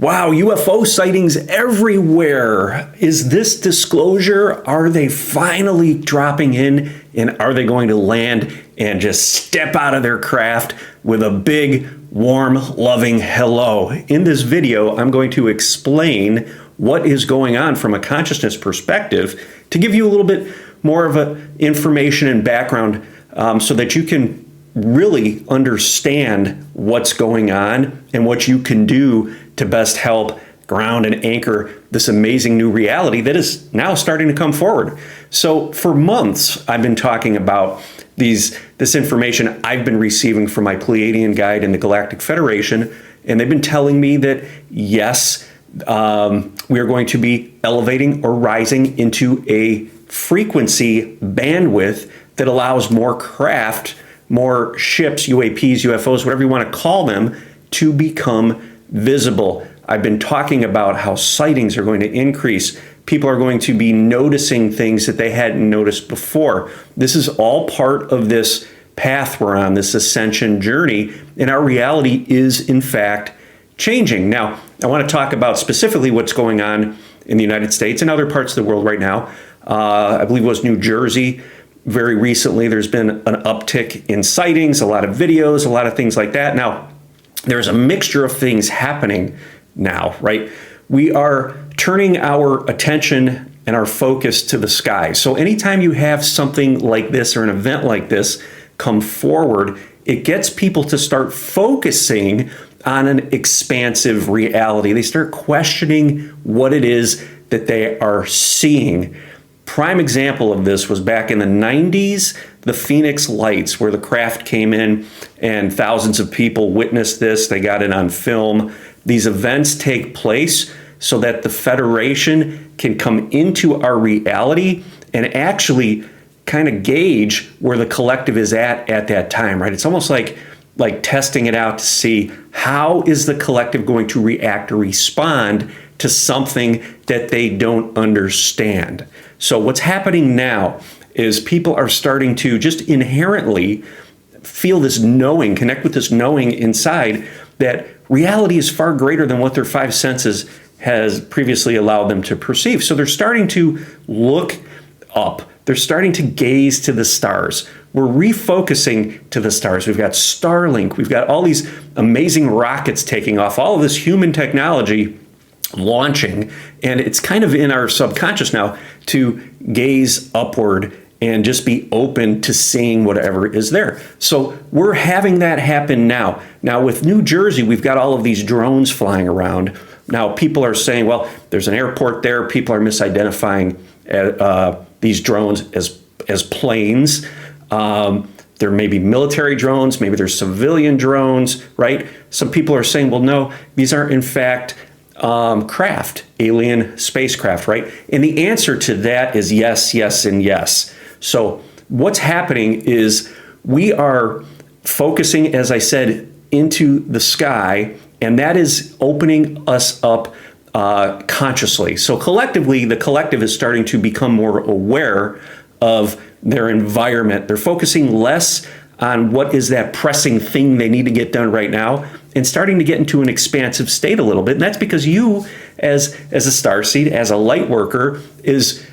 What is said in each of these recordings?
Wow, UFO sightings everywhere. Is this disclosure? Are they finally dropping in? And are they going to land and just step out of their craft with a big, warm, loving hello? In this video, I'm going to explain what is going on from a consciousness perspective to give you a little bit more of a information and background so that you can really understand what's going on and what you can do to best help ground and anchor this amazing new reality that is now starting to come forward. So for months, I've been talking about this information I've been receiving from my Pleiadian guide and the Galactic Federation, and they've been telling me that yes, we are going to be elevating or rising into a frequency bandwidth that allows more craft, more ships, UAPs, UFOs, whatever you want to call them, to become visible. I've been talking about how sightings are going to increase. People are going to be noticing things that they hadn't noticed before. This is all part of this path we're on, this ascension journey, and our reality is, in fact, changing. Now, I want to talk about specifically what's going on in the United States and other parts of the world right now. I believe it was New Jersey. Very recently, there's been an uptick in sightings, a lot of videos, a lot of things like that. Now, there's a mixture of things happening now, right? We are turning our attention and our focus to the sky. So anytime you have something like this or an event like this come forward, it gets people to start focusing on an expansive reality. They start questioning what it is that they are seeing. Prime example of this was back in the 90s, the Phoenix Lights, where the craft came in and thousands of people witnessed this. They got it on film. These events take place so that the Federation can come into our reality and actually kind of gauge where the collective is at that time, right? It's almost like testing it out to see how is the collective going to react or respond to something that they don't understand. So what's happening now is people are starting to just inherently feel this knowing, connect with this knowing inside that reality is far greater than what their five senses has previously allowed them to perceive. So they're starting to look up. They're starting to gaze to the stars. We're refocusing to the stars. We've got Starlink. We've got all these amazing rockets taking off, all of this human technology launching, and it's kind of in our subconscious now to gaze upward and just be open to seeing whatever is there. So we're having that happen now. Now with New Jersey, we've got all of these drones flying around. Now people are saying, well, there's an airport there. People are misidentifying these drones as planes. There may be military drones, maybe there's civilian drones, right? Some people are saying, well, no, these are in fact craft, alien spacecraft, right? And the answer to that is yes, yes, and yes. So what's happening is we are focusing, as I said, into the sky, and that is opening us up consciously. So collectively, the collective is starting to become more aware of their environment. They're focusing less on what is that pressing thing they need to get done right now and starting to get into an expansive state a little bit. And that's because you, as a starseed, as a light worker, is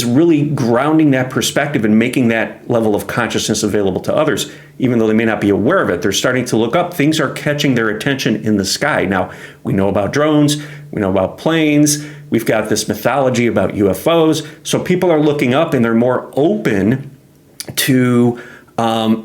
really grounding that perspective and making that level of consciousness available to others, even though they may not be aware of it. They're starting to look up. Things are catching their attention in the sky. Now, we know about drones. We know about planes. We've got this mythology about UFOs. So people are looking up and they're more open to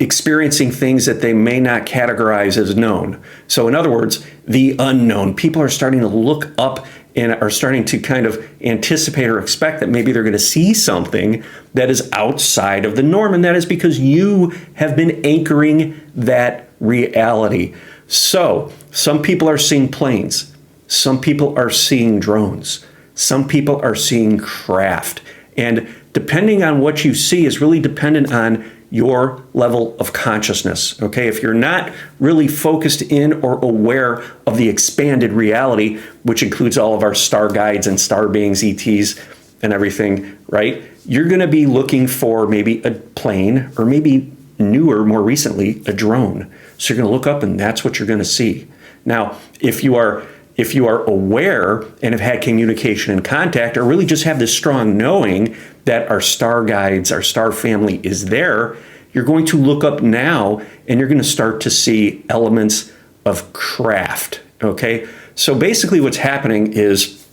experiencing things that they may not categorize as known. So in other words, the unknown. People are starting to look up and are starting to kind of anticipate or expect that maybe they're going to see something that is outside of the norm. And that is because you have been anchoring that reality. So some people are seeing planes. Some people are seeing drones. Some people are seeing craft. And depending on what you see is really dependent on your level of consciousness, okay? If you're not really focused in or aware of the expanded reality, which includes all of our star guides and star beings, ETs, and everything, right? You're gonna be looking for maybe a plane or maybe newer, more recently, a drone. So you're gonna look up and that's what you're gonna see. Now, if you are if you are aware and have had communication and contact, or really just have this strong knowing that our star guides, our star family is there, you're going to look up now and you're going to start to see elements of craft, okay? So basically what's happening is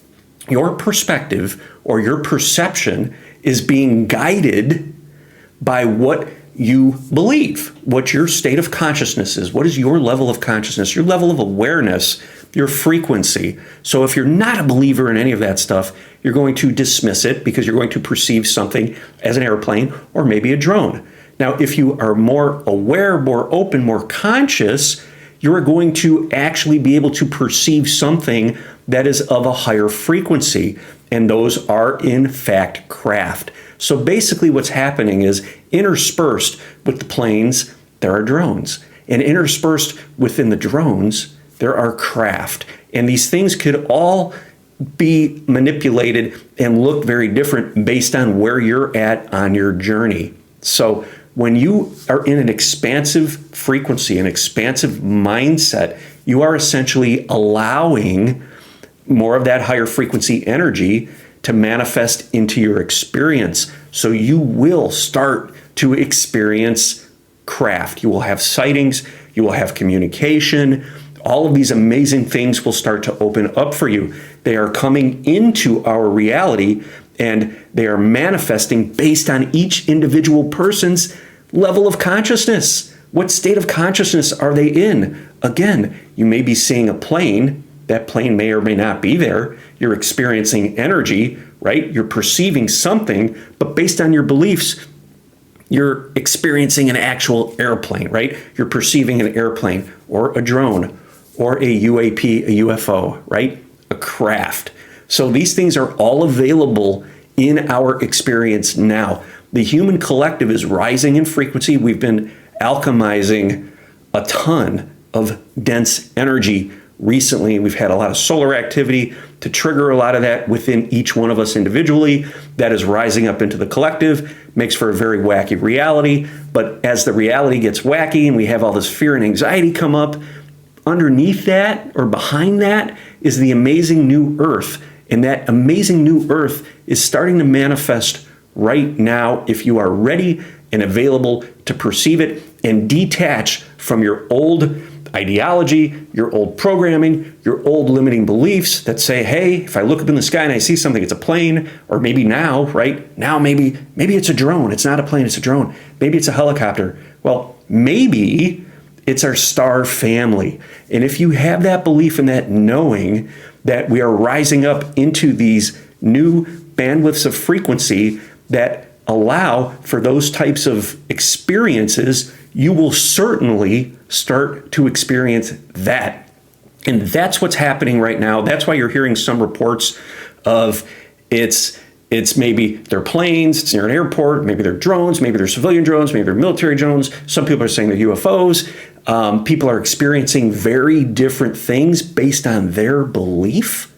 your perspective or your perception is being guided by what you believe, what your state of consciousness is. What is your level of consciousness, your level of awareness, your frequency? So if you're not a believer in any of that stuff, you're going to dismiss it because you're going to perceive something as an airplane or maybe a drone. Now, if you are more aware, more open, more conscious, you're going to actually be able to perceive something that is of a higher frequency. And those are, in fact, craft. So basically what's happening is interspersed with the planes, there are drones. And interspersed within the drones, there are craft. And these things could all be manipulated and look very different based on where you're at on your journey. So when you are in an expansive frequency, an expansive mindset, you are essentially allowing more of that higher frequency energy to manifest into your experience. So you will start to experience craft. You will have sightings, you will have communication. All of these amazing things will start to open up for you. They are coming into our reality and they are manifesting based on each individual person's level of consciousness. What state of consciousness are they in? Again, you may be seeing a plane. That plane may or may not be there. You're experiencing energy, right? You're perceiving something, but based on your beliefs, you're experiencing an actual airplane, right? You're perceiving an airplane or a drone or a UAP, a UFO, right? A craft. So these things are all available in our experience now. The human collective is rising in frequency. We've been alchemizing a ton of dense energy recently. We've had a lot of solar activity to trigger a lot of that within each one of us individually. That is rising up into the collective, makes for a very wacky reality. But as the reality gets wacky and we have all this fear and anxiety come up, underneath that or behind that is the amazing new earth. And that amazing new earth is starting to manifest right now if you are ready and available to perceive it and detach from your old ideology, your old programming, your old limiting beliefs that say, hey, if I look up in the sky and I see something, it's a plane, or maybe now, right? Now maybe it's a drone. It's not a plane, it's a drone. Maybe it's a helicopter. Well, maybe it's our star family. And if you have that belief and that knowing that we are rising up into these new bandwidths of frequency that allow for those types of experiences, you will certainly start to experience that. And that's what's happening right now. That's why you're hearing some reports of it's maybe they're planes, it's near an airport, maybe they're drones, maybe they're civilian drones, maybe they're military drones. Some people are saying they're UFOs. People are experiencing very different things based on their belief.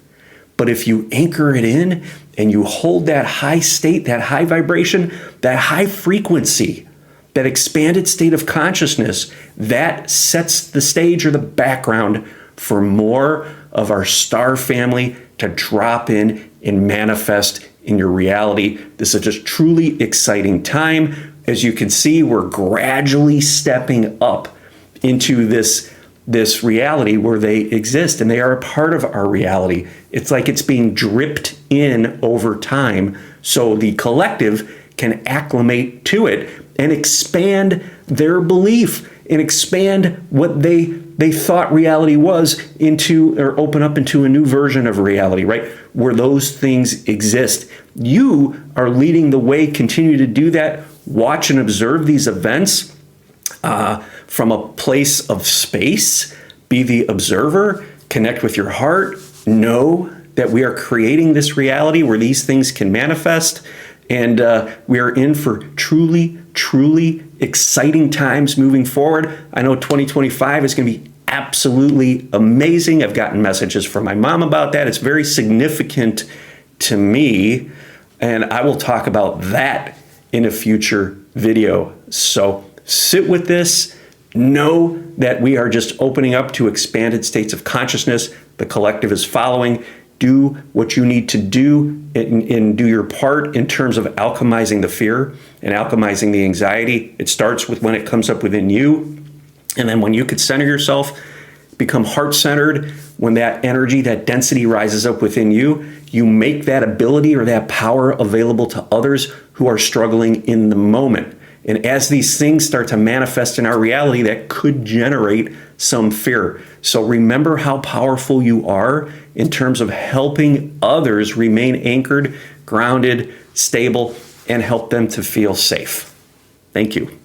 But if you anchor it in and you hold that high state, that high vibration, that high frequency, that expanded state of consciousness, that sets the stage or the background for more of our star family to drop in and manifest in your reality. This is just truly exciting time. As you can see, we're gradually stepping up into this reality where they exist and they are a part of our reality. It's like it's being dripped in over time so the collective can acclimate to it and expand their belief and expand what they thought reality was into, or open up into a new version of reality, right? Where those things exist. You are leading the way. Continue to do that. Watch and observe these events from a place of space. Be the observer. Connect with your heart. Know that we are creating this reality where these things can manifest. And we are in for truly, truly exciting times moving forward. I know 2025 is going to be absolutely amazing. I've gotten messages from my mom about that. It's very significant to me. And I will talk about that in a future video. So sit with this. Know that we are just opening up to expanded states of consciousness. The collective is following. Do what you need to do and do your part in terms of alchemizing the fear and alchemizing the anxiety. It starts with when it comes up within you. And then when you could center yourself, become heart-centered, when that energy, that density rises up within you, you make that ability or that power available to others who are struggling in the moment. And as these things start to manifest in our reality, that could generate some fear. So remember how powerful you are in terms of helping others remain anchored, grounded, stable, and help them to feel safe. Thank you.